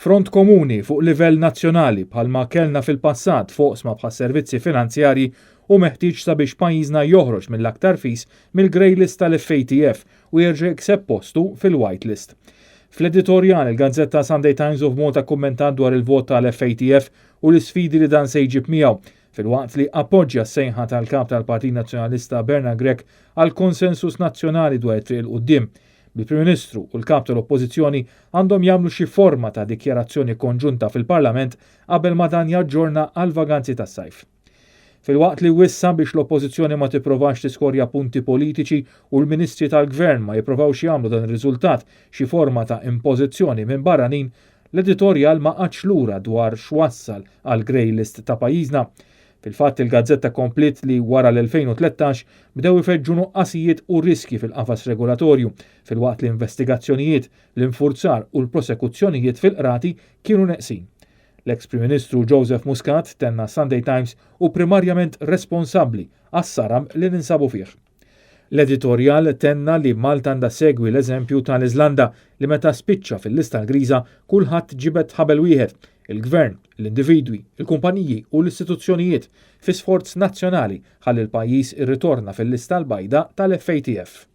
Front komuni fuq livell nazzjonali bħalma kellna fil-passat foqsma bħas servizzi finanzjarji u meħtieġ sabiex pajjiżna joħroġ mill-aktar fis mill-grey list tal-FATF u jerġa' jikseb postu fil-white list. Fl-editorjal il-Gazzetta Sunday Times of Malta kummentat dwar il-vot tal-FATF u l-isfidi li dan se jġib miegħu fil-waqt li appoġġja s-sejħa tal-kap tal-Partit Nazzjonalista Bernard Grech għal konsensus nazzjonali dwar it-triq il-qudiem. Bil-Prim Ministru u l-kap tal-Oppożizzjoni għandhom jagħmlu xi forma ta' dikjarazzjoni konġunta fil-Parlament qabel ma dan jaġġorna għal vaganzi tas-sajf. Fil-waqt li wissa biex l-Oppożizzjoni ma tipprovax tiskorja punti politiċi u l-Ministri tal-Gvern ma jipprovawx jagħmlu dan ir-riżultat xi forma ta' impożizzjoni minn barranin, l-editorjal ma qatx lura dwar x'wassal għal grey list ta' pajjiżna. Fil-fatt il-Gazzetta komplit li wara l-2013 bdew ifeġġu nuqqasijiet u riski fil-qafas regolatorju, fil-waqt l-investigazzjonijiet, l-infurzar u l-prosekuzzjonijiet fil-qrati kienu neqsin. L-ex-Prim Ministru Joseph Muscat tenna Sunday Times u primarjament responsabbli għas-saram li ninsabu fih. L-editorjal tenna li Malta għandha segwi l-eżempju tal-Iżlanda li meta spiċċa fil-lista l-griża kulħadd ġibet ħabel wieħed, il-Gvern, l-individwi, il-kumpaniji u l-istituzzjonijiet fi sforz nazzjonali ħalli l-pajjiż irritorna fil-lista l-bajda tal-FATF.